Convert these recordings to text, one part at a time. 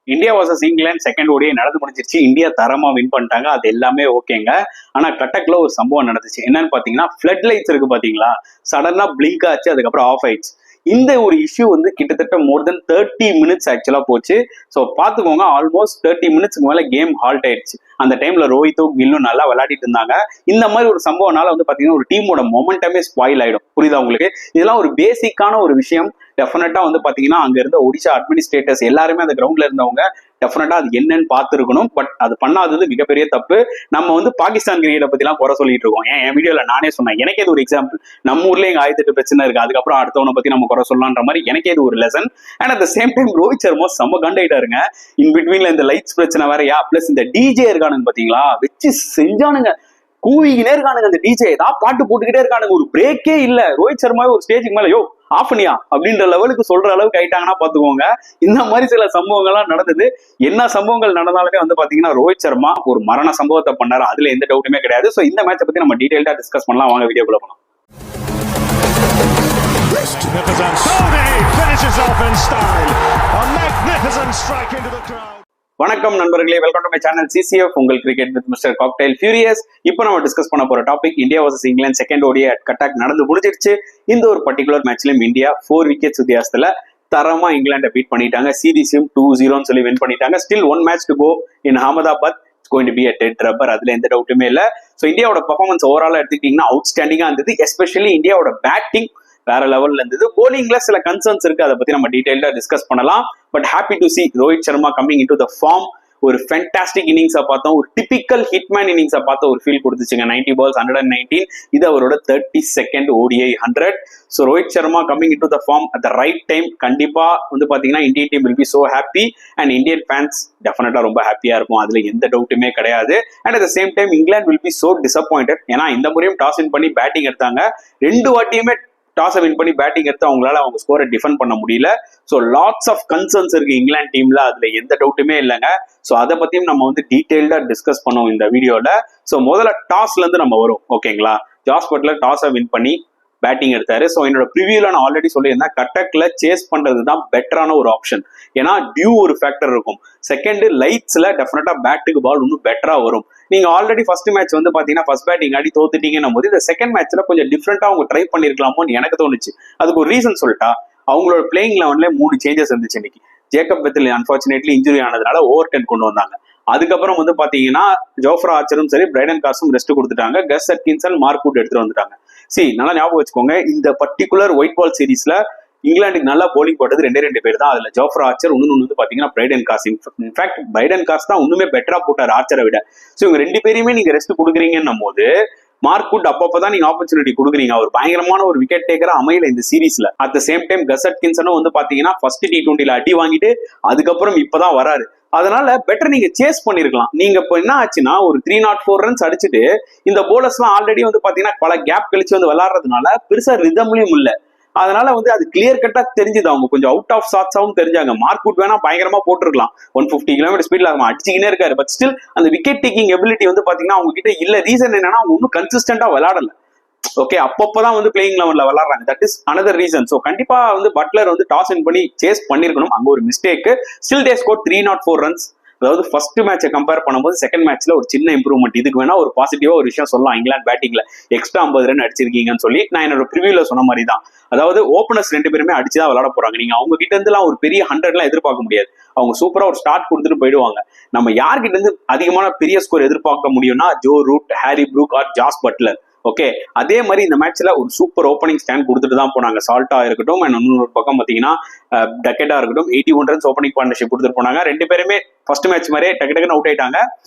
India versus England second ஓடியை நடந்து முடிஞ்சிருச்சு. India தரமா வின் பண்ணிட்டாங்க. அது எல்லாமே ஓகேங்க. ஆனா கட்டக்ல ஒரு சம்பவம் நடந்துச்சு. என்னன்னு பாத்தீங்கன்னா, ஃபிளட் லைட்ஸ் இருக்கு பாத்தீங்களா, சடனா பிளிங்க் ஆச்சு, அதுக்கப்புறம் ஆஃப் ஆயிடுச்சு. இந்த ஒரு இஷ்யூ வந்து கிட்டத்தட்ட மோர் தென் 30 மினிட்ஸ் ஆக்சுவலா போச்சு. ஸோ பாத்துக்கோங்க, ஆல்மோஸ்ட் 30 மினிட்ஸ்க்கு மேல கேம் ஹால்ட் ஆயிடுச்சு. அந்த டைம்ல ரோஹித்தும் கில்லும் நல்லா விளையாடிட்டு இருந்தாங்க. இந்த மாதிரி ஒரு சம்பவம்னால வந்து பாத்தீங்கன்னா ஒரு டீமோட மொமெண்டமே ஸ்பாயில் ஆயிடும். புரியுதா உங்களுக்கு? இதெல்லாம் ஒரு பேசிக்கான ஒரு விஷயம். டெஃபினட்டா வந்து பாத்தீங்கன்னா அங்க இருந்த ஒடிஷா அட்மினிஸ்ட்ரேட்டர்ஸ் எல்லாருமே அந்த கிரவுண்ட்ல இருந்தவங்க டெஃபினட்டா அது என்னன்னு பார்த்துருக்கணும். பட் அது பண்ணாதது மிகப்பெரிய தப்பு. நம்ம வந்து பாகிஸ்தான் கிரிக்கெட்டை பத்தி எல்லாம் குறை சொல்லிட்டு இருக்கோம். என் வீடியோல நானே சொன்னேன், எனக்கே இது ஒரு எக்ஸாம்பிள். நம்ம ஊர்ல எங்க 1008 பிரச்சனை இருக்கு, அதுக்கப்புறம் அடுத்தவனை பத்தி நம்ம குறை சொல்லலான்ற மாதிரி எனக்கே இது ஒரு lesson. And at the same time Rohit Sharma செம்ம கண்டாயிட்டாருங்க. இன் பிட்வீன்ல இந்த லைட்ஸ் பிரச்சனை வேறயா, பிளஸ் இந்த டிஜே இருக்கானுங்க பாத்தீங்களா, வச்சு செஞ்சானுங்க, கூவிக்கிட்டே இருக்கானுங்க. அந்த டிஜே ஏதாவது பாட்டு போட்டுக்கிட்டே இருக்கானுங்க, ஒரு பிரேக்கே இல்ல. ரோஹித் சர்மாவே ஒரு ஸ்டேஜுக்கு மேல யோ ஆஃப்னியா அப்படின்ற லெவலுக்கு சொல்ற அளவுக்கு ஆயிட்டாங்கன்னா பாத்துக்கோங்க. இந்த மாதிரி சில சம்பவங்கள்லாம் நடந்தது. என்ன சம்பவங்கள் நடந்தாலுமே வந்து பாத்தீங்கன்னா ரோஹித் சர்மா ஒரு மரண சம்பவத்தை பண்ணாரு, அதுல எந்த டவுட்டுமே கிடையாது. சோ இந்த மேட்சை பத்தி நம்ம டீடைல்டா டிஸ்கஸ் பண்ணலாம். வாங்க வீடியோக்குள்ள போலாம். வணக்கம் நண்பர்களே, welcome to my channel CCF, உங்கள் cricket with mister cocktail furious. இப்போ நம்ம டிஸ்கஸ் பண்ண போற topic India versus England second ODI at Cuttack நடந்து முடிஞ்சிருச்சு. இந்த ஒரு பர்டிகுலர் மேட்ச்லயும் இந்தியா 4 விக்கெட்ஸ் வித்தியாசத்துல தரமா இங்கிலாண்டை பீட் பண்ணிட்டாங்க. சீரீஸையும் 2-0 சொல்லி வின் பண்ணிட்டாங்க. Still 1 match to go in Ahmedabad. It's going to be a dead rubber, அதுல எந்த டவுட்டுமே இல்ல. ஸோ இந்தியாவோட பர்ஃபார்மன்ஸ் ஓவராலா எடுத்துக்கிட்டீங்கன்னா அவுட்ஸ்டாண்டிங்கா இருந்தது. எஸ்பெஷலி இந்தியாவோட பேட்டிங் வேற லெவல்ல இருந்தது. போலிங்ல சில கன்சர்ன்ஸ் இருக்கு, அதை பத்தி நம்ம டீடைல்டா டிஸ்கஸ் பண்ணலாம். But happy to see Rohit Sharma coming into the form. ஒரு ஃபேண்டாஸ்டிக் இன்னிங்ஸா பார்த்தோம், ஒரு டிபிக்கல் ஹிட்மேன் இன்னிங்ஸா பார்த்த ஒரு ஃபீல் கொடுத்துச்சுங்க. 90 balls 119. இது அவரோட 32nd ODI 100. So Rohit Sharma coming into the form at the right time. கண்டிப்பா வந்து பாத்தீங்கன்னா Indian team will be so happy and Indian fans definitely ரொம்ப ஹாப்பியா இருக்கும், அதுல எந்த டவுட்டுமே கிடையாது. And at the same time England will be so disappointed. ஏன்னா இந்த முறையும் டாஸ் வின் பண்ணி பேட்டிங் எடுத்தாங்க. 2 வாட்டியுமே டாஸை வின் பண்ணி பேட்டிங் எடுத்து அவங்களால அவங்க ஸ்கோரை டிஃபெண்ட் பண்ண முடியல. ஸோ லாட்ஸ் ஆஃப் கன்சர்ன்ஸ் இருக்கு இங்கிலாந்து டீம்ல, அதுல எந்த டவுட்டுமே இல்லைங்க. ஸோ அதை பத்தியும் நம்ம வந்து டீடைல்டா டிஸ்கஸ் பண்ணுவோம் இந்த வீடியோல. ஸோ முதல்ல டாஸ்ல இருந்து நம்ம வரும், ஓகேங்களா? ஜாஸ் பட்லர் டாஸை வின் பண்ணி பேட்டிங் எடுத்தாரு. ஸோ என்னோட ப்ரிவியூல நான் ஆல்ரெடி சொல்லியிருந்தேன், கட்டக்ல சேஸ் பண்றது தான் பெட்டரான ஒரு ஆப்ஷன். ஏன்னா டியூ ஒரு ஃபேக்டர் இருக்கும். செகண்ட் லைட்ஸ்ல டெஃபினட்டா பேட்டுக்கு பால் இன்னும் பெட்டரா வரும். நீங்க ஆல்ரெடி ஃபர்ஸ்ட் மேட்ச் வந்து பாத்தீங்கன்னா ஃபர்ஸ்ட் பேட்டிங் ஆடி தோத்துட்டீங்கன்னும் போது இந்த செகண்ட் மேட்ச்ல கொஞ்சம் டிஃப்ரெண்டா அவங்க ட்ரை பண்ணிருக்கலாமோன்னு எனக்கு தோணுச்சு. அதுக்கு ஒரு ரீசன் சொல்லிட்டா, அவங்களோட பிளேயிங் லெவன்ல 3 சேஞ்சஸ் இருந்துச்சு இன்னைக்கு. ஜேக்கப் பெத்தல் அன்பார்ச்சுனேட்லி இன்ஜுரி ஆனதுனால ஓவர் 10 கொண்டு வந்தாங்க. அதுக்கப்புறம் வந்து பாத்தீங்கன்னா ஜோஃப்ரா ஆர்ச்சரும் சரி, பிரைடன் காஸும் ரெஸ்ட் கொடுத்துட்டாங்க. கஸ் அட்கின்சன், மார்க்வுட் எடுத்துட்டு வந்துட்டாங்க. நல்லா ஞாபகம் வச்சுக்கோங்க, இந்த பர்டிகுலர் ஒயிட் பால் சீரீஸ்ல இங்கிலாந்துக்கு நல்லா போலிங் போட்டது 2 பேர் தான். அதுல ஜோஃப்ரா ஆர்ச்சர், இன்னொன்னு வந்து பாத்தீங்கன்னா Brydon Carse. In fact Brydon Carse தான் இன்னுமே பெட்டரா போட்டார் ஆர்ச்சரை விட. ஸோ இவங்க 2 பேரையுமே நீங்க ரெஸ்ட் கொடுக்குறீங்கன்னும் போது மார்க்வுட் அப்பப்பதான் நீங்க ஆப்பர்ச்சுனிட்டி கொடுக்குறீங்க. அவர் பயங்கரமான ஒரு விக்கெட் டேக்கரா அமையல இந்த சீரீஸ்ல. அட் த சேம் டைம் கஸ் அட்கின்சனும் வந்து பாத்தீங்கன்னா ஃபர்ஸ்ட் T20ல அடி வாங்கிட்டு அதுக்கப்புறம் இப்பதான் வராரு. அதனால பெட்டர் நீங்க சேஸ் பண்ணிருக்கலாம். நீங்க இப்போ என்ன ஆச்சுன்னா ஒரு 304 ரன்ஸ் அடிச்சுட்டு இந்த போலர்ஸ் எல்லாம் ஆல்ரெடி வந்து பாத்தீங்கன்னா பல கேப் கழிச்சு வந்து விளையாடுறதுனால பெருசா ரிதம்லயும் இல்ல. அதனால வந்து அது கிளியர் கட்டா தெரிஞ்சுது. அவங்க கொஞ்சம் அவுட் ஆஃப் ஷாட்ஸாவும் தெரிஞ்சாங்க. மார்க்வுட் வேணா பயங்கரமா போட்டிருக்கலாம், 150 km ஸ்பீட்ல அவன் அடிச்சுக்கினே இருக்காரு. பட் ஸ்டில் அந்த விக்கெட் டேக்கிங் எபிலிட்டி வந்து பாத்தீங்கன்னா அவங்க கிட்ட இல்ல. ரீசன் என்னன்னா அவங்க இன்னும் கன்சிஸ்டன்டா விளையாடல. ஓகே, அப்பப்பதான் வந்து பிளேயிங் லெவன்ல விளையாடுறாங்க. That is another reason. So கண்டிப்பா வந்து பட்லர் வந்து டாஸ் வின் பண்ணி சேஸ் பண்ணிருக்கணும். அங்க ஒரு mistake. Still they score 304 runs. அதாவது ஃபர்ஸ்ட் மேட்சை கம்பேர் பண்ணும்போது செகண்ட் மேட்ச்ல ஒரு சின்ன இம்ப்ரூவ்மெண்ட். இதுக்கு வேணா ஒரு பாசிட்டிவா ஒரு விஷயம் சொல்லலாம். இங்கிலாந்து பேட்டிங்ல எக்ஸ்ட்ரா 50 ரன் அடிச்சிருக்கீங்கன்னு சொல்லி நான் என்னோட ப்ரிவியூல சொன்ன மாதிரி தான். அதாவது ஓப்பனர்ஸ் 2 பேருமே அடிச்சுதான் விளையாட போறாங்க. நீங்க அவங்க கிட்ட இருந்துலாம் ஒரு பெரிய 100 எல்லாம் எதிர்பார்க்க முடியாது. அவங்க சூப்பரா ஒரு ஸ்டார்ட் கொடுத்துட்டு போயிடுவாங்க. நம்ம யார்கிட்ட இருந்து அதிகமான பெரிய ஸ்கோர் எதிர்பார்க்க முடியும்னா Joe Root, Harry Brook or Jos Buttler. Okay, அதே மாதிரி இந்த மேட்ச்ல ஒரு சூப்பர் ஓப்பனிங் ஸ்டாண்ட் கொடுத்துட்டு தான் போனாங்க. சால்ட்டா இருக்கட்டும் அண்ட் இன்னொரு பக்கம் பாத்தீங்கன்னா டக்கெட்டா இருக்கட்டும், 81 ரன்ஸ் ஓப்பனிங் பார்ட்னர்ஷிப் கொடுத்துட்டு போனாங்க. 2 பேருமே ஃபர்ஸ்ட் மேட்ச் மாதிரியே டக்குன்னு அவுட் ஆயிட்டாங்க.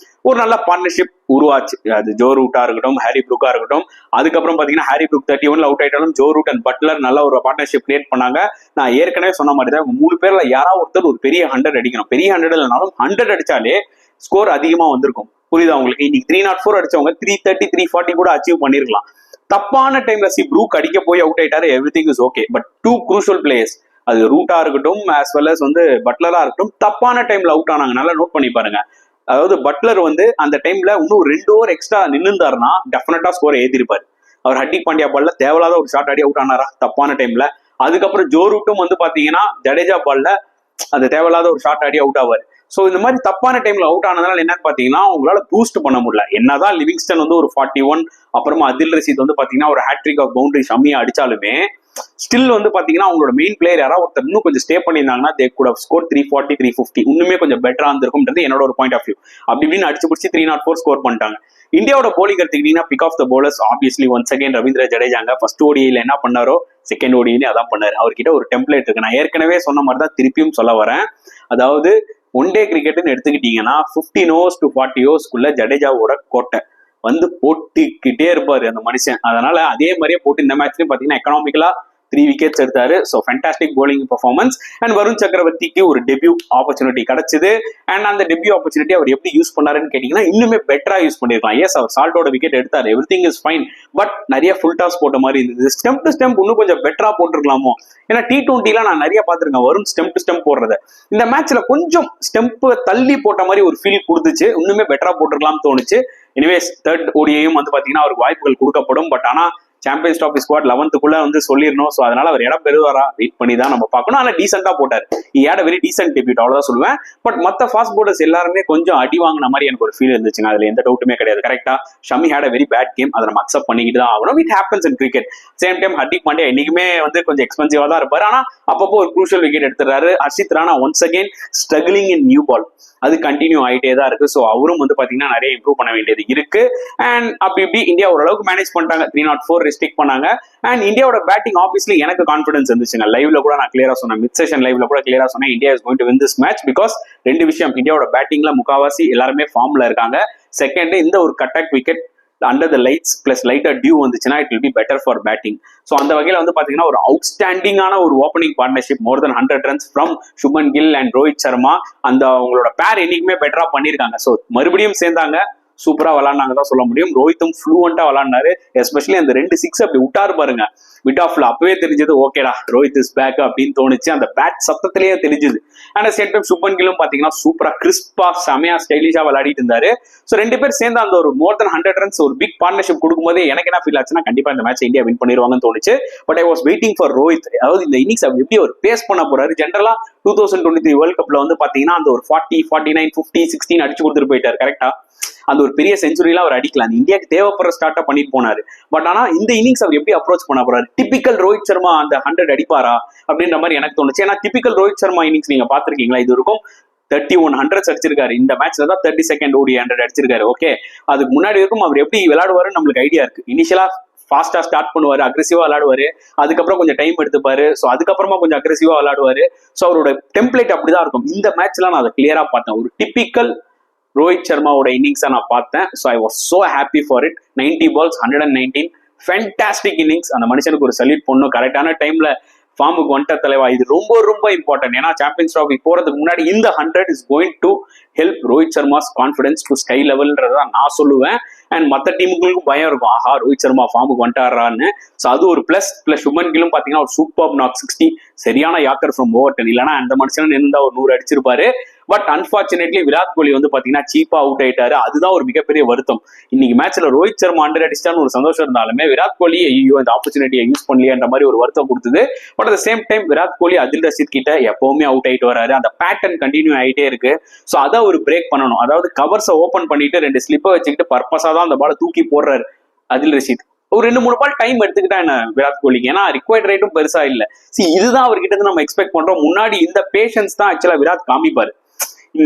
ஒரு நல்ல பார்ட்னர்ஷிப் உருவாச்சு. அது ஜோ ரூட்டா இருக்கட்டும், ஹாரி ப்ரூக்கா இருக்கட்டும். அதுக்கப்புறம் பாத்தீங்கன்னா ஹாரி ப்ரூக் 31ல அவுட் ஆயிட்டாலும் ஜோ ரூட் அண்ட் பட்லர் நல்ல ஒரு பார்ட்னர்ஷிப் கிரியேட் பண்ணாங்க. நான் ஏற்கனவே சொன்ன மாதிரி தான் 3 பேர்ல யாராவது ஒருத்தர் ஒரு பெரிய 100 அடிக்கணும். பெரிய 100 இல்லைனாலும் 100 அடிச்சாலே ஸ்கோர் அதிகமா வந்திருக்கும். புரியுதா உங்களுக்கு? இன்னைக்கு 304 அடிச்சவங்க 330, 340 கூட அச்சீவ் பண்ணிருக்கலாம். தப்பான டைம்ல ப்ரூக் அடிக்க போய் அவுட் ஆயிட்டாரு, everything is okay. But 2 crucial players, அது ரூட்டா இருக்கட்டும் as well as வந்து பட்லரா இருக்கட்டும், தப்பான டைம்ல அவுட் ஆனாங்க. நல்லா நோட் பண்ணி பாருங்க. அதாவது பட்லர் வந்து அந்த டைம்ல இன்னும் 2 ஓவர் எக்ஸ்ட்ரா நின்னுந்தாருன்னா டெஃபினட்டா ஸ்கோரை ஏத்திருப்பாரு. அவர் ஹர்திக் பாண்டியா பால்ல தேவையில்லாத ஒரு ஷாட் ஆடி அவுட் ஆனாரா தப்பான டைம்ல. அதுக்கப்புறம் ஜோ ரூட்டும் வந்து பாத்தீங்கன்னா ஜடேஜா பால்ல அது தேவையில்லாத ஒரு ஷாட் ஆடி அவுட் ஆவாரு. ஸோ இந்த மாதிரி தப்பான டைம்ல அவுட் ஆனதுனால என்னன்னு பாத்தீங்கன்னா உங்களால பூஸ்ட் பண்ண முடியல. என்னதான் லிவிங்ஸ்டன் வந்து ஒரு 41, அப்புறமா அதில் ரஷீத் வந்து பாத்தீங்கன்னா ஒரு ஹேட்ரிக் ஆஃப் பவுண்டரி ஷம்மியா அடிச்சாலுமே ஸ்டில் வந்து பாத்தீங்கன்னா அவங்களோட மெயின் பிளேயர் யாராவது ஒருத்தர் இன்னும் கொஞ்சம் ஸ்டே பண்ணியிருந்தாங்கன்னா தே குட் ஹவ் ஸ்கோர் 340, 350 இன்னுமே கொஞ்சம் பெட்டரா இருந்திருக்கும்ன்றது என்னோட ஒரு பாயிண்ட் ஆஃப் வியூ. அப்படி இப்படின்னு அடிச்சு பிடிச்சி 304 ஸ்கோர் பண்ணிட்டாங்க. இந்தியாவோட போலிங் எடுத்துக்கிட்டீங்கன்னா pick of the bowlers obviously once again Ravindra ஜடேஜாங்க. ஃபர்ஸ்ட் ஓடிஐல என்ன பண்ணாரோ செகண்ட் ஓடிஐல அதான் பண்ணாரு. அவர்கிட்ட ஒரு டெம்ப்ளேட் இருக்கு. நான் ஏற்கனவே சொன்ன மாதிரி தான் திருப்பியும் சொல்ல வரேன். அதாவது ஒன் டே கிரிக்கெட்னு எடுத்துக்கிட்டீங்கன்னா 15 overs to 40 overs ஜடேஜாவோட கோட்டை வந்து போட்டுக்கிட்டே இருப்பாரு அந்த மனுஷன். அதனால அதே மாதிரியே போட்டு இந்த மேட்ச்லயும் பாத்தீங்கன்னா எக்கனாமிக்கலா 3 wickets எடுத்தாரு. So fantastic bowling performance. And Varun சக்கரவர்த்திக்கு ஒரு டெபியூ ஆப்பர்ச்சுனிட்டி கிடைச்சது. அண்ட் அந்த டெபியூ ஆப்பர்ச்சுனிட்டி அவர் எப்படி யூஸ் பண்ணாருன்னு கேட்டீங்கன்னா இன்னுமே பெட்டரா யூஸ் பண்ணிருக்கலாம். எஸ், அவர் சால்ட்டோட விக்கெட் எடுத்தாரு, everything is fine. But நிறைய ஃபுல் டாஸ் போட்ட மாதிரி இருந்தது. ஸ்டெம்ப் டு ஸ்டெம்ப் இன்னும் கொஞ்சம் பெட்டரா போட்டுருக்கலாமோ. ஏன்னா T20 நான் நிறைய பார்த்திருக்கேன் வருண் ஸ்டெம்ப் டு ஸ்டெம்ப் போடுறத. இந்த மேட்ச்ல கொஞ்சம் ஸ்டெம்ப் தள்ளி போட்ட மாதிரி ஒரு ஃபீல் கொடுத்துச்சு. இன்னுமே பெட்டரா போட்டுருக்கலாம்னு தோணுச்சு. எனிவேஸ் தேர்ட் ஓடியையும் வந்து பாத்தீங்கன்னா அவருக்கு வாய்ப்புகள் கொடுக்கப்படும். பட் ஆனா சாம்பியன்ஸ் ட்ராஃபி ஸ்குவாட் 11th வந்து சொல்லிடணும். ஸோ அதனால அவர் இடம் பெறுவாரா வெயிட் பண்ணி தான் நம்ம பார்க்கணும். ஆனால் டீசெண்டா போட்டார். ஏட வெரி டீசென்ட் டெபியூட், அவ்வளவுதான் சொல்லுவேன். பட் மற்ற ஃபாஸ்ட் போலர்ஸ் எல்லாருமே கொஞ்சம் அடி வாங்கின மாதிரி எனக்கு ஒரு ஃபீல் இருந்துச்சுங்க. அதுல எந்த டவுட்டுமே கிடையாது. கரெக்டா Shami had a very bad game. அதை நம்ம அக்செப்ட் பண்ணிக்கிட்டு தான் ஆகணும். It happens in cricket. Same time Hardik Pandya என்னைக்குமே வந்து கொஞ்சம் எக்ஸ்பென்சிவா தான் இருப்பாரு. ஆனா அப்பப்போ ஒரு க்ரூஷியல் விக்கெட் எடுத்துறாரு. Harshit Rana once again struggling in new ball. அது கண்டினியூ ஆகிட்டே தான் இருக்கு. ஸோ அவரும் வந்து பாத்தீங்கன்னா நிறைய இம்ப்ரூவ் பண்ண வேண்டியது இருக்கு. அண்ட் அப்படி இப்படி இந்தியா ஓரளவுக்கு மேனேஜ் பண்ணிட்டாங்க. 304 ரெஸ்ட்ரிக்ட் பண்ணாங்க. அண்ட் இந்தியாவோட பேட்டிங் ஆப்வியஸ்லி எனக்கு கான்ஃபிடன்ஸ் இருந்துச்சுங்க. லைவ்ல கூட நான் கிளியரா சொன்னேன், மிட் செஷன் லைவ்ல கூட கிளியரா சொன்னேன், India is going to win this match. Because ரெண்டு விஷயம், இந்தியாவோட பேட்டிங்ல முக்காவாசி எல்லாருமே ஃபார்ம்ல இருக்காங்க. செகண்ட், இந்த ஒரு Cuttack wicket under the lights plus lighter dew வந்துச்சுன்னா it will be better for batting. So அந்த வகையில் வந்து பாத்தீங்கன்னா ஒரு அவுட்ஸ்டாண்டிங்கான ஒரு opening partnership, more then 100 runs from Shubman Gill and Rohit Sharma. அந்த அவங்களோட பேர் என்னைக்குமே பெட்டரா பண்ணியிருக்காங்க. ஸோ மறுபடியும் சேர்ந்தாங்க, சூப்பரா விளாண்டாங்க தான் சொல்ல முடியும். ரோஹித்தும் ஃப்ளூவெண்டா விளாண்டாரு. எஸ்பெஷலி அந்த 2 6 அப்படி விட்டாரு பாருங்க மிட் ஆஃப்ல. அப்பவே தெரிஞ்சது ஓகேடா ரோஹித் இஸ் பேக் அப்படின்னு தோணுச்சு. அந்த பேட் சத்தத்திலேயே தெரிஞ்சது. அண்ட் சேம் டைம் சுப்பன் கில்லும் பாத்தீங்கன்னா சூப்பரா கிறிஸ்பா செமையா ஸ்டைலிஷா விளையாடிட்டு இருந்தாரு. ஸோ 2 பேர் சேர்ந்து அந்த ஒரு மோர் தென் 100 runs ஒரு பிக் பார்ட்னர்ஷிப் கொடுக்கும்போது எனக்கு என்ன ஃபீல் ஆச்சுன்னா கண்டிப்பா இந்த மேட்ச் இந்தியா வின் பண்ணிடுவாங்கன்னு தோணுச்சு. But I was waiting for Rohit. அதாவது இந்த இன்னிங்ஸ் எப்படி ஒரு பேஸ் பண்ண போறாரு. ஜென்ரலா 2023 வேர்ல்ட் கப்ல வந்து பாத்தீங்கன்னா அந்த ஒரு 40, 49, 50, 16 அடிச்சு கொடுத்துட்டு போயிட்டாரு. கரெக்டா அந்த ஒரு பெரிய செஞ்சுரியெல்லாம் அவர் அடிக்கலாம். அந்த இந்தியாவுக்கு தேவைப்படுற ஸ்டார்ட்டா பண்ணிட்டு போனாரு. பட் ஆனா இந்த இன்னிங்ஸ் அவர் எப்படி அப்ரோச் பண்ண போறாரு. டிபிக்கல் ரோஹித் சர்மா அந்த 100 அடிப்பாரா அப்படின்ற மாதிரி எனக்கு தோணுச்சு. ஏன்னா டிபிக்கல் ரோஹித் சர்மா இன்னிங்ஸ் நீங்க பாத்திருக்கீங்களா, இது இருக்கும் 31 hundreds அடிச்சிருக்காரு. இந்த மேட்ச்ல தான் 32nd ODI 100 அடிச்சிருக்காரு. ஓகே, அதுக்கு முன்னாடி இருக்கும் அவர் எப்படி விளையாடுவாருன்னு நம்மளுக்கு ஐடியா இருக்கு. இனிஷியலா ஃபாஸ்டா ஸ்டார்ட் பண்ணுவாரு, அக்ரெசிவா விளையாடுவாரு, அதுக்கப்புறம் கொஞ்சம் டைம் எடுத்துப்பாரு, ஸோ அதுக்கப்புறமா கொஞ்சம் அக்ரெசிவா விளையாடுவாரு. ஸோ அவரோட டெம்ப்ளேட் அப்படிதான் இருக்கும். இந்த மேட்ச்ல நான் அதை கிளியரா பார்த்தேன். ஒரு டிபிக்கல் ரோஹித் சர்மாவோட இன்னிங்ஸை நான் பார்த்தேன். So I was so happy for it. 90 balls 119 fantastic innings. அந்த மனுஷனுக்கு ஒரு சல்யூட் பண்ணும். கரெக்டான டைம்ல ஃபார்முக்கு வந்துட்ட தலைவா. இது ரொம்ப ரொம்ப இம்பார்ட்டன்ட். ஏன்னா சாம்பியன்ஸ் ட்ராஃபி போறதுக்கு முன்னாடி இந்த 100 is going to help Rohit Sharma's confidence to sky லெவல்ன்றதான் நான் சொல்லுவேன். அண்ட் மற்ற டீமுகளுக்கும் பயம் இருக்கும், ஆஹா ரோஹித் சர்மா ஃபார்முக்கு வந்துட்டாரான்னு. ஸோ அது ஒரு பிளஸ். சுமன் கிலும் பாத்தீங்கன்னா ஒரு சூப்பர் நாக் 60, சரியான யாக்கர் ஃப்ரம் ஓவர்டன். இல்லைன்னா அந்த மனுஷன் இருந்தா ஒரு 100 அடிச்சிருப்பாரு. பட் அன்பார்ச்சுனேட்லி விராட் கோலி வந்து பாத்தீங்கன்னா சீப்பா அவுட் ஆயிட்டாரு. அதுதான் ஒரு மிகப்பெரிய வருத்தம். இன்னைக்கு மேட்ச்ல ரோஹித் சர்மா 100 அடிச்சிட்டான்னு ஒரு சந்தோஷம் இருந்தாலுமே விராட் கோலி ஐயோ இந்த ஆப்பர்ச்சுனிட்டியை யூஸ் பண்ணலையன்ற மாதிரி ஒரு வருத்தம் கொடுத்தது. But at same time Virat Kohli அதில் ரஷீத் கிட்ட எப்பவுமே அவுட் ஆயிட்டு வராரு. அந்த பேட்டர்ன் கண்டினியூ ஆயிட்டே இருக்கு. ஸோ அதை ஒரு பிரேக் பண்ணணும். அதாவது கவர்ஸை ஓப்பன் பண்ணிட்டு 2 ஸ்லிப்பை வச்சுக்கிட்டு பர்பஸா தான் அந்த பாலை தூக்கி போடுறாரு அதில் ரஷீத். ஒரு 2-3 பால் டைம் எடுத்துக்கிட்டா என்ன விராட் கோலிக்கு, ஏன்னா ரிக்வயர்ட் ரேட்டும் பெருசா இல்ல. இதுதான் அவர்கிட்ட இருந்து நம்ம எக்ஸ்பெக்ட் பண்றோம். முன்னாடி இந்த பேஷன்ஸ் தான் ஆக்சுவலா விராட் காமிப்பாரு.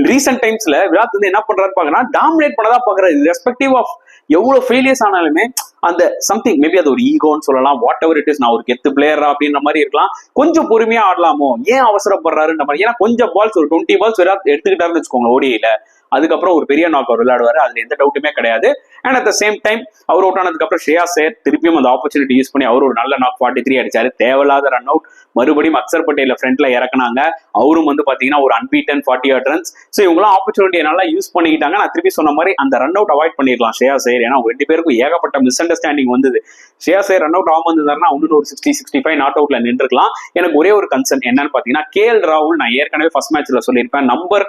ரீசென்ட் டைம்ஸ்ல விராட் வந்து என்ன பண்றாரு பாக்கனா டாமினேட் பண்ணதான் பாக்குறாரு. ரெஸ்பெக்டிவ் ஆஃப் எவ்வளவு ஃபெயிலியர்ஸ் ஆனாலுமே அந்த சம்திங் மேபி அது ஒரு ஈகோன்னு சொல்லலாம், வாட் எவர் இட் இஸ், நான் ஒரு கெத்து பிளேயரா அப்படின்ற மாதிரி இருக்கலாம். கொஞ்சம் பொறுமையா ஆடலாமோ, ஏன் அவசரப்படுறாருன்ற மாதிரி. ஏன்னா கொஞ்சம் பால்ஸ் ஒரு 20 balls விராட் எடுத்துக்கிட்டாருன்னு வச்சுக்கோங்க ஓடிஐல, அதுக்கப்புறம் ஒரு பெரிய நாக் அவர் விளையாடுவாரு. அதுல எந்த டவுட்டுமே கிடையாது. And at the same time அவர் அவுட் ஆனதுக்கு அப்புறம் ஷ்ரேயாஸ் ஐயர் திருப்பியும் அந்த ஆப்பர்ச்சுனிட்டி யூஸ் பண்ணி அவர் ஒரு நல்ல நாக் 43 அடிச்சாரு. தேவையில்லாத ரன் அவுட். மறுபடியும் அக்சர் பட்டேல ஃப்ரண்ட்ல இறக்குனாங்க. அவரும் வந்து பாத்தீங்கன்னா ஒரு அன்பீட்டன் 48 runs. ஸோ இவங்களாம் ஆப்பர்ச்சுனிட்டியை நல்லா யூஸ் பண்ணிக்கிட்டாங்க. நான் திருப்பி சொன்ன மாதிரி அந்த ரன் அவுட் அவாய்ட் பண்ணிடலாம் ஷ்ரேயாஸ் ஐயர். ஏன்னா 2 பேருக்கும் ஏகப்பட்ட மிஸ் அண்டர்ஸ்டாண்டிங் வந்தது. ஷ்ரேயாஸ் ஐயர் ரன் அவுட் ஆகாம இருந்தாருன்னா இன்னும் ஒரு 60, 65 நாட் அவுட்ல நின்றுக்கலாம். எனக்கு ஒரே ஒரு கன்சர்ன் என்னன்னு பாத்தீங்கன்னா KL ராகுல், நான் ஏற்கனவே ஃபர்ஸ்ட் மேட்ச்ல சொல்லியிருப்பேன், நம்பர்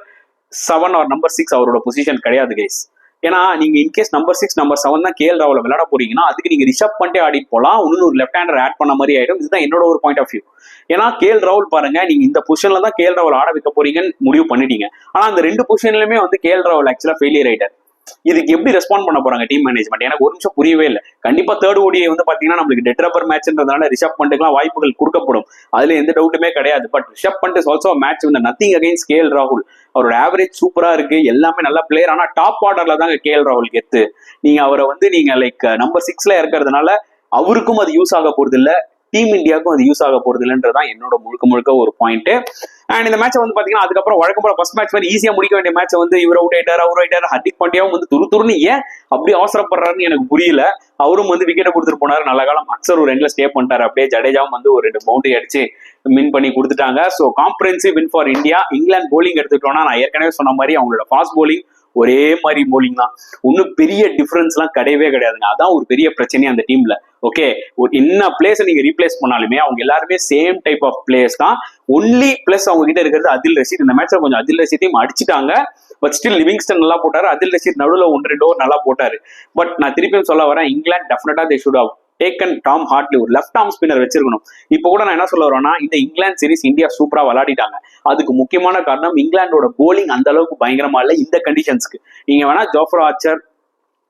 7 or number 6 அவரோட பொசிஷன் கிடையாது கைஸ். ஏன்னா நீங்க இன்கேஸ் நம்பர் 6 நம்பர் 7 தான் கேஎல் ராகுல விளையாட போறீங்கன்னா அதுக்கு நீங்க ரிஷப் பண்ணிட்டே ஆடிட்டு போலாம், இன்னொரு ஒரு லெஃப்ட் ஹேண்டர் ஆட் பண்ண மாதிரி ஆயிடும். இதுதான் என்னோட ஒரு பாயிண்ட் ஆஃப் வியூ. ஏன்னா கேஎல் ராகுல் பாருங்க, நீங்க இந்த பொசிஷன்ல தான் கேஎல் ராகுல் ஆட வைக்க போறீங்கன்னு முடிவு பண்ணிட்டீங்க. ஆனா அந்த 2 பொசிஷன்லயுமே வந்து கேஎல் ராகுல் ஆக்சுவலா ஃபெயிலியர் ஆயிட்டார். இதுக்கு எப்படி ரெஸ்பாண்ட் பண்ண போறாங்க டீம் மேனேஜ்மெண்ட்? எனக்கு ஒரு நிமிஷம் புரியவே இல்லை. கண்டிப்பா தேர்ட் ஓடிஐ வந்து பாத்தீங்கன்னா நம்மளுக்கு டெட் ரப்பர் மேட்ச்ன்றதுனால ரிஷப் பண்ட்டுக்குலாம் வாய்ப்புகள் கொடுக்கப்படும், அதுல எந்த டவுட்டுமே கிடையாது. But Rishabh Pant is also match win, nothing against KL ராகுல். அவரோட ஆவரேஜ் சூப்பரா இருக்கு, எல்லாமே நல்ல பிளேயர். ஆனா டாப் ஆர்டர்ல தாங்க கேஎல் ராகுல் கெத்து. நீங்க அவரை வந்து நீங்க லைக் நம்பர் 6ல இருக்கிறதுனால அவருக்கும் அது யூஸ் ஆக போறது இல்ல, டீம் இந்தியாவுக்கும் அது யூஸ் ஆக போறது இல்லைன்றதான் என்னோட முழுக்க ஒரு பாயிண்ட். அண்ட் இந்த மேட்ச் வந்து பாத்தீங்கன்னா அதுக்கப்புறம் வழக்கம் போல ஃபர்ஸ்ட் மேட்ச் மாதிரி ஈஸியா முடிக்க வேண்டிய மேட்ச் வந்து இவர் அவுட் ஆயிட்டார், அவர் ஆயிட்டார். ஹர்திக் பாண்டியாவும் வந்து துருன்னு ஏன் அப்படி அவசரப்படுறாருன்னு எனக்கு புரியல. அவரும் வந்து விக்கெட்டை கொடுத்துட்டு போனாரு, நல்ல காலம். அக்சர் ஒரு எண்ட்ல ஸ்டே பண்ணிட்டாரு. அப்படியே ஜடேஜாவும் வந்து ஒரு 2 பவுண்டரி அடிச்சு வின் பண்ணி கொடுத்துட்டாங்க. So comprehensive win for India. England bowling எடுத்துட்டோம்னா நான் ஏற்கனவே சொன்ன மாதிரி அவங்களோட ஃபாஸ்ட் போலிங் ஒரே மாதிரி போலிங் தான், ஒன்னும் பெரிய டிஃபரன்ஸ் எல்லாம் கிடையவே கிடையாதுங்க. அதான் ஒரு பெரிய பிரச்சனையே அந்த டீம்ல. ஓகே, ஒரு என்ன பிளேஸ் நீங்க ரீப்ளேஸ் பண்ணாலுமே அவங்க எல்லாருமே சேம் டைப் ஆஃப் பிளேயர்ஸ் தான். ஒன்லி பிளஸ் அவங்க கிட்ட இருக்கிறது அதில் ரஷீத். இந்த மேட்ச்ல கொஞ்சம் அதில் ரஷீத்தையும் அடிச்சுட்டாங்க. பட் ஸ்டில் லிவிங்ஸ்டன் நல்லா போட்டாரு, அதில் ரஷீத் நடுவில் 1-2 ஓவர் நல்லா போட்டாரு. பட் நான் திருப்பியும் சொல்ல வரேன், England definitely they should have taken Tom Hartley, ஒரு லெஃப்ட் ஆர்ம் ஸ்பின்னர் வச்சிருக்கணும். இப்போ கூட நான் என்ன சொல்ல வரேன்னா, இந்த இங்கிலாந்து சீரிஸ் இந்தியா சூப்பரா விளையாடிட்டாங்க. அதுக்கு முக்கியமான காரணம் இங்கிலாந்தோட போலிங் அந்த அளவுக்கு பயங்கரமா இல்லை இந்த கண்டிஷன்ஸ்க்கு. நீங்க வேணா ஜோஃப்ரா ஆர்ச்சர்,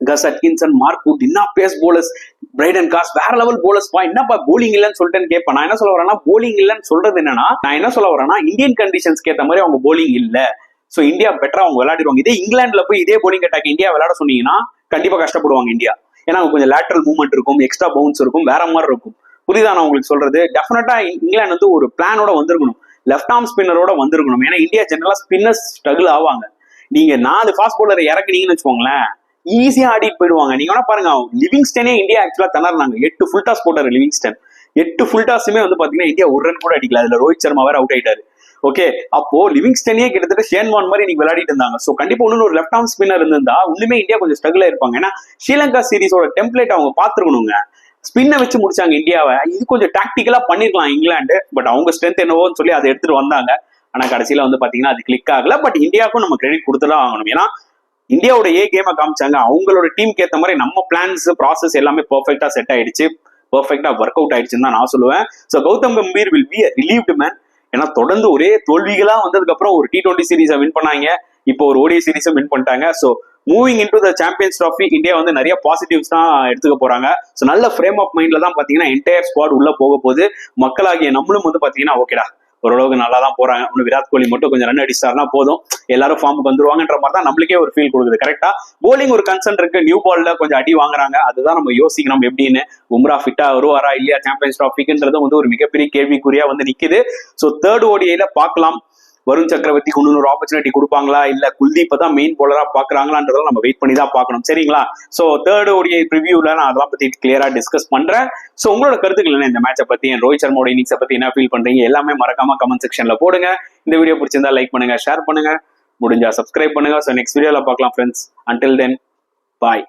கஸ் அட்கின்சன், மார்க் வுட், என்ன பேஸ் போலர்ஸ், பிரைடன் காஸ், வேற லெவல் போலர்ஸ் பா. என்னப்பா போலிங் இல்லைன்னு சொல்லிட்டேன்னு கேட்பேன். நான் என்ன சொல்ல வரேன்னா, போலிங் இல்லைன்னு சொல்றது என்னன்னா, நான் என்ன சொல்ல வரேன்னா இந்தியன் கண்டிஷன்ஸ்க்கு ஏற்ற மாதிரி அவங்க போலிங் இல்ல. சோ இந்தியா பெட்டரா அவங்க விளையாடிடுவாங்க. இதே இங்கிலாந்துல போய் இதே போலிங் அட்டாக் இந்தியா விளையாட சொன்னீங்கன்னா கண்டிப்பா கஷ்டப்படுவாங்க இந்தியா. ஏன்னா கொஞ்சம் லேட்டரல் மூவ்மெண்ட் இருக்கும், எக்ஸ்ட்ரா பவுன்ஸ் இருக்கும், வேற மாதிரி இருக்கும். புரியுதா நான் உங்களுக்கு சொல்றது? டெஃபினட்டா இங்கிலாந்து வந்து ஒரு பிளானோட வந்திருக்கணும், லெஃப்ட் ஆர்ம் ஸ்பின்னரோட வந்திருக்கணும். ஏன்னா இந்தியா ஜெனரலா ஸ்பின்னர்ஸ் ஸ்ட்ரகிள் ஆவாங்க. நீங்க 4 ஃபாஸ்ட் பவுலரை இறக்குனீங்கன்னு வச்சுக்கோங்களேன், ஈஸியா ஆடிட்டு போயிடுவாங்க. நீங்க வேணா பாருங்க, லிவிங்ஸ்டனே இந்தியா ஆக்சுவலா திணறாங்க. 8 ஃபுல் டாஸ் போட்டாரு லிவிங்ஸ்டன். 8 ஃபுல் டாஸுமே வந்து பாத்தீங்கன்னா இந்தியா ஒரு ரன் கூட அடிக்கல. அதுல ரோஹித் சர்மா வேற அவுட் ஆயிட்டாரு. ஓகே, அப்போ லிவிங்ஸ்டனே கிட்டத்தட்ட ஷேன் வார்ன் மாதிரி நீங்க விளையாடிட்டு இருந்தாங்க. சோ கண்டிப்பா இன்னொரு ஒரு லெஃப்ட் ஆர்ம் ஸ்பின்னர் இருந்தா இன்னுமே இந்தியா கொஞ்சம் ஸ்ட்ரகிள் ஆயிருப்பாங்க. ஏன்னா ஸ்ரீலங்கா சீரிஸோட டெம்ப்ளேட் அவங்க பாத்துருக்கணுங்க. ஸ்பின்னை வச்சு முடிச்சாங்க இந்தியாவை. இது கொஞ்சம் டாக்டிக்கலா பண்ணிருக்கலாம் இங்கிலாந்து. பட் அவங்க ஸ்ட்ரென்த் என்னவோன்னு சொல்லி அதை எடுத்துட்டு வந்தாங்க. ஆனா கடைசியில வந்து பாத்தீங்கன்னா அது கிளிக் ஆகல. பட் இந்தியாவுக்கும் நம்ம கிரெடிட் கொடுத்துதான் ஆகணும். ஏன்னா இந்தியாவோட கேமை காமிச்சாங்க. அவங்களோட டீமுக்கு ஏற்ற மாதிரி நம்ம பிளான்ஸ் ப்ராசஸ் எல்லாமே பெர்ஃபெக்டா செட் ஆயிடுச்சு, பெர்ஃபெக்டா ஒர்க் அவுட் ஆயிடுச்சுன்னு தான் நான் சொல்லுவேன். So Gautam Gambhir will be relieved man. ஏன்னா தொடர்ந்து ஒரே தோல்விகளா வந்ததுக்கு அப்புறம் ஒரு T20 சீரீஸை வின் பண்ணாங்க, இப்போ ஒரு ODI சீரீஸும் வின் பண்ணிட்டாங்க. So moving into the champions trophy India வந்து நிறைய பாசிட்டிவ்ஸ் தான் எடுத்துக்க போறாங்க. ஸோ நல்ல ஃப்ரேம் ஆஃப் மைண்ட்ல தான் பாத்தீங்கன்னா என்டையர் ஸ்குவாட் உள்ள போக போகுது. மக்களாகிய நம்மளும் வந்து பாத்தீங்கன்னா ஓகேடா ஓரளவுக்கு நல்லா தான் போறாங்க, ஒன்று விராட் கோலி மட்டும் கொஞ்சம் ரன் அடிச்சாருன்னா போதும், எல்லாரும் ஃபார்முக்கு வந்துருவாங்கன்ற மாதிரி தான் நம்மளுக்கே ஒரு ஃபீல் கொடுக்குது. கரெக்டா போலிங் ஒரு கன்சர்ன் இருக்கு, நியூ பால்ல கொஞ்சம் அடி வாங்குறாங்க, அதுதான் நம்ம யோசிக்கணும் எப்படின்னு. பும்ரா ஃபிட்டா வருவாரா இல்லையா சாம்பியன்ஸ் ட்ராஃபிக்குன்றது வந்து ஒரு மிகப்பெரிய கேள்விக்குறியா வந்து நிக்குது. ஸோ தேர்ட் ODIல பார்க்கலாம், வருண் சக்கரவர்த்திக்கு இன்னொரு ஆப்பர்ச்சுனிட்டி கொடுப்பாங்களா, இல்ல குல்தீப் தான் மெயின் போலரா பாக்குறாங்களான்றத நம்ம வெயிட் பண்ணி தான் பார்க்கணும். சரிங்களா? சோ தேர்ட் ODI ப்ரிவியூல நான் அதெல்லாம் பத்தி கிளியரா டிஸ்கஸ் பண்றேன். சோ உங்களோட கருத்துக்கள் என்ன இந்த மேட்சை பத்தி, ரோஹித் சர்மாவோட இன்னிங்ஸை பத்தி என்ன ஃபீல் பண்றீங்க, எல்லாமே மறக்காம கமெண்ட் செக்ஷன்ல போடுங்க. இந்த வீடியோ பிடிச்சிருந்தா லைக் பண்ணுங்க, ஷேர் பண்ணுங்க, முடிஞ்சா சப்ஸ்கிரைப் பண்ணுங்க. சோ நெக்ஸ்ட் வீடியோல பார்க்கலாம் ஃப்ரெண்ட்ஸ். அன்டில் தென் பாய்.